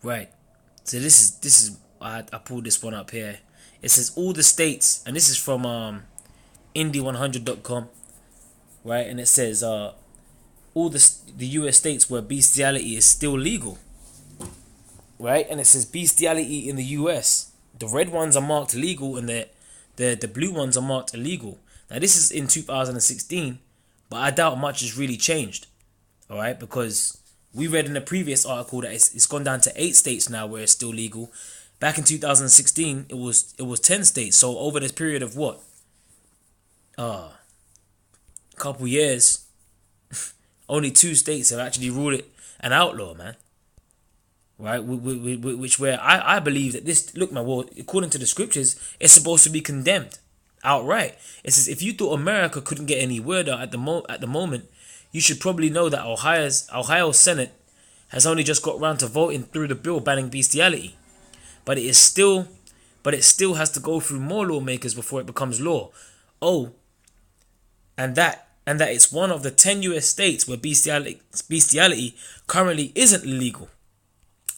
Right. So this is I pulled this one up here. It says all the states, and this is from Indy100.com, right? And it says all the US states where bestiality is still legal, right? And it says bestiality in the US, the red ones are marked legal and the blue ones are marked illegal. Now this is in 2016, but I doubt much has really changed. All right, because we read in the previous article that it's gone down to 8 states now where it's still legal. Back in 2016, it was 10 states. So over this period of what, couple years, only 2 states have actually ruled it an outlaw, man. Right, which where I believe that this, look, man, well, according to the scriptures, it's supposed to be condemned outright. It says if you thought America couldn't get any word out at the moment, you should probably know that Ohio Senate has only just got round to voting through the bill banning bestiality, but it still has to go through more lawmakers before it becomes law. Oh, and that it's one of the 10 U.S. states where bestiality currently isn't illegal.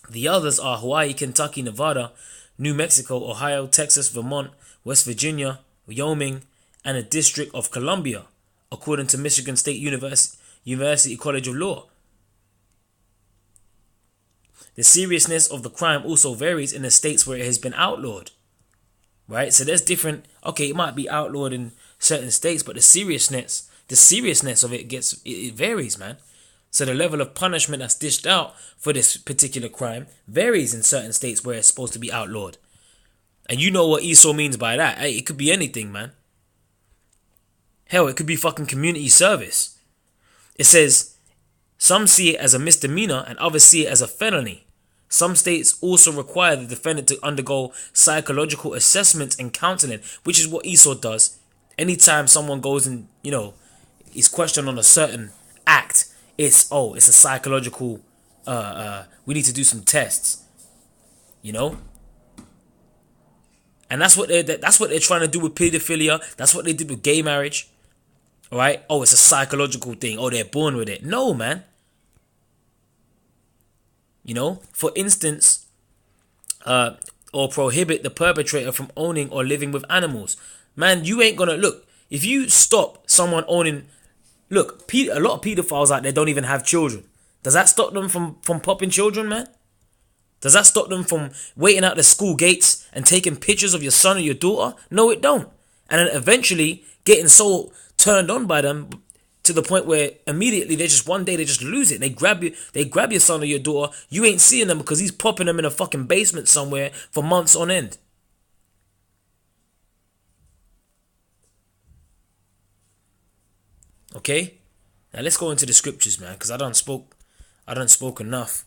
The others are Hawaii, Kentucky, Nevada, New Mexico, Ohio, Texas, Vermont, West Virginia, Wyoming, and the District of Columbia, according to Michigan State University College of Law. The seriousness of the crime also varies in the states where it has been outlawed. Right? So there's different, okay, it might be outlawed in certain states, but the seriousness of it varies, man. So the level of punishment that's dished out for this particular crime varies in certain states where it's supposed to be outlawed. And you know what Esau means by that. Hey, it could be anything, man. Hell, it could be fucking community service. It says, some see it as a misdemeanor and others see it as a felony. Some states also require the defendant to undergo psychological assessment and counseling, which is what Esau does. Anytime someone goes and, is questioned on a certain act, it's a psychological, we need to do some tests, And that's what they're trying to do with pedophilia. That's what they did with gay marriage. All right? Oh, it's a psychological thing. Oh, they're born with it. No, man. For instance, or prohibit the perpetrator from owning or living with animals. Man, you ain't gonna, look, if you stop someone owning, look, a lot of pedophiles out there don't even have children. Does that stop them from popping children, man? Does that stop them from waiting out the school gates and taking pictures of your son or your daughter? No, it don't. And then eventually getting so turned on by them to the point where immediately one day they just lose it. They grab your son or your daughter. You ain't seeing them because he's popping them in a fucking basement somewhere for months on end. Okay? Now let's go into the scriptures, man, because I done spoke enough.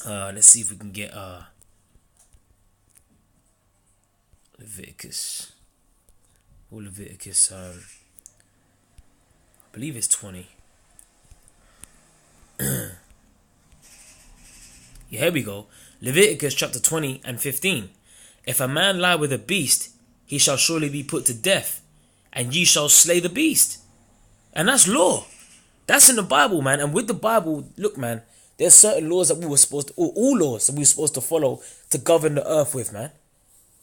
Let's see if we can get Leviticus. Leviticus, I believe it's 20. Yeah, here we go. Leviticus chapter 20 and 15. If a man lie with a beast, he shall surely be put to death, and ye shall slay the beast. And that's law. That's in the Bible, man. And with the Bible, look, man, there's certain laws that we were supposed to, all laws that we were supposed to follow to govern the earth with, man.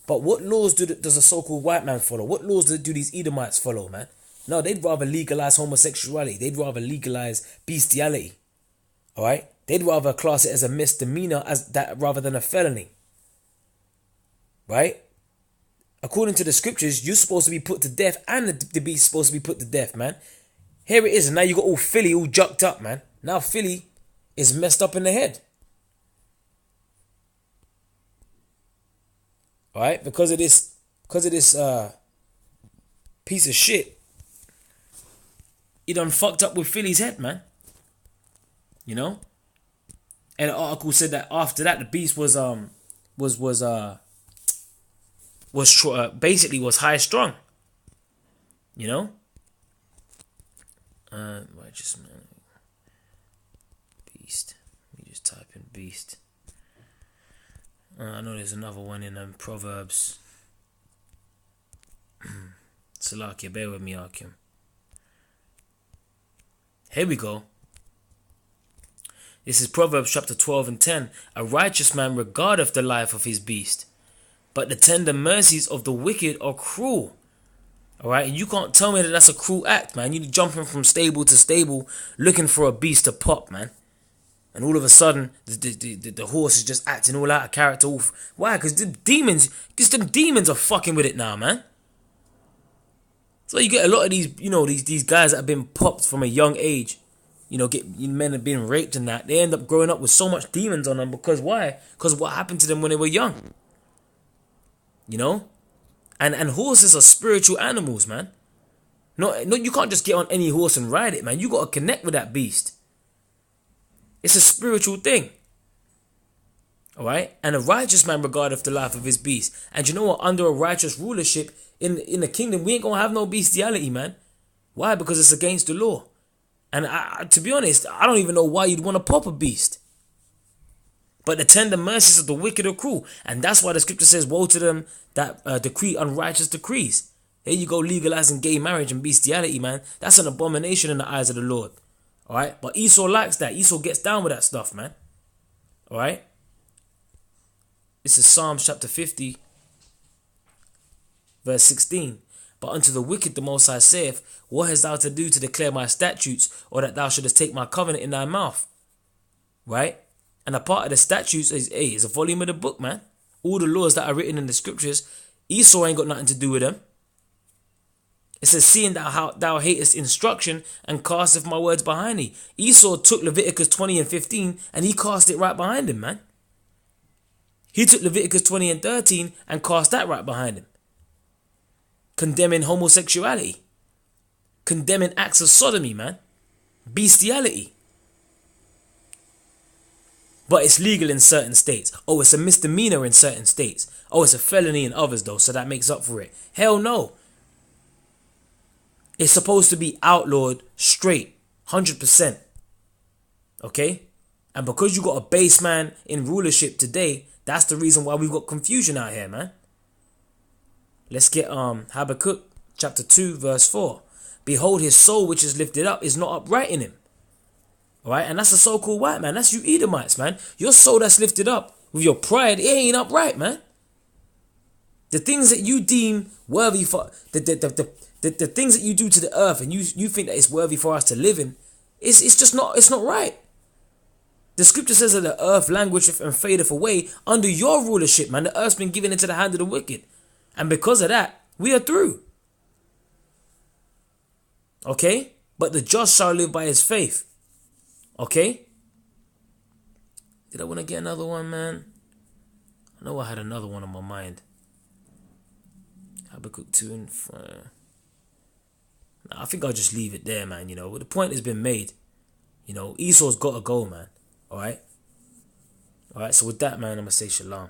But what laws does a so-called white man follow? What laws do these Edomites follow, man? No, they'd rather legalize homosexuality. They'd rather legalize bestiality. All right? They'd rather class it as a misdemeanor rather than a felony. Right? According to the scriptures, you're supposed to be put to death and the beast is supposed to be put to death, man. Here it is, and now you got all Philly all jucked up, man. Now Philly is messed up in the head. Alright, because of this piece of shit, he done fucked up with Philly's head, man. And the article said that after that the beast was basically high strung. Righteous man, beast. Let me just type in beast. I know there's another one in Proverbs. Salakia, bear with me, Akim. Here we go. This is Proverbs chapter 12 and 10. A righteous man regardeth the life of his beast, but the tender mercies of the wicked are cruel. Alright, and you can't tell me that that's a cruel act, man. You're jumping from stable to stable looking for a beast to pop, man. And all of a sudden, the horse is just acting all out of character. Why? Because them demons are fucking with it now, man. So you get a lot of these, these guys that have been popped from a young age. Men have been raped and that. They end up growing up with so much demons on them. Because why? Because what happened to them when they were young. And horses are spiritual animals, man. No, you can't just get on any horse and ride it, man. You got to connect with that beast. It's a spiritual thing. Alright? And a righteous man regardeth the life of his beast. And you know what? Under a righteous rulership in the kingdom, we ain't going to have no bestiality, man. Why? Because it's against the law. And to be honest, I don't even know why you'd want to pop a beast. But the tender mercies of the wicked are cruel. And that's why the scripture says, woe to them that decree unrighteous decrees. There you go, legalizing gay marriage and bestiality, man. That's an abomination in the eyes of the Lord. Alright? But Esau likes that. Esau gets down with that stuff, man. Alright? This is Psalms chapter 50, verse 16. But unto the wicked the Most High saith, what hast thou to do to declare my statutes, or that thou shouldest take my covenant in thy mouth? Right? And a part of the statutes is a volume of the book, man. All the laws that are written in the scriptures, Esau ain't got nothing to do with them. It says, seeing thou hatest instruction and casteth my words behind thee. Esau took Leviticus 20 and 15 and he cast it right behind him, man. He took Leviticus 20 and 13 and cast that right behind him. Condemning homosexuality. Condemning acts of sodomy, man. Bestiality. But it's legal in certain states. Oh, it's a misdemeanor in certain states. Oh, it's a felony in others, though, so that makes up for it. Hell no. It's supposed to be outlawed straight. 100%. Okay? And because you got a base man in rulership today, that's the reason why we've got confusion out here, man. Let's get Habakkuk chapter 2, verse 4. Behold, his soul which is lifted up is not upright in him. Alright, and that's the so-called white man. That's you Edomites, man. Your soul that's lifted up with your pride, it ain't upright, man. The things that you deem worthy for, the things that you do to the earth and you think that it's worthy for us to live in, it's just not, it's not right. The scripture says that the earth languisheth and fadeth away under your rulership, man. The earth's been given into the hand of the wicked. And because of that, we are through. Okay? But the just shall live by his faith. Okay? Did I want to get another one, man? I know I had another one on my mind. Habakkuk 2 and 5. Nah, I think I'll just leave it there, man. The point has been made. Esau's got to go, man. Alright? Alright, so with that, man, I'm going to say shalom.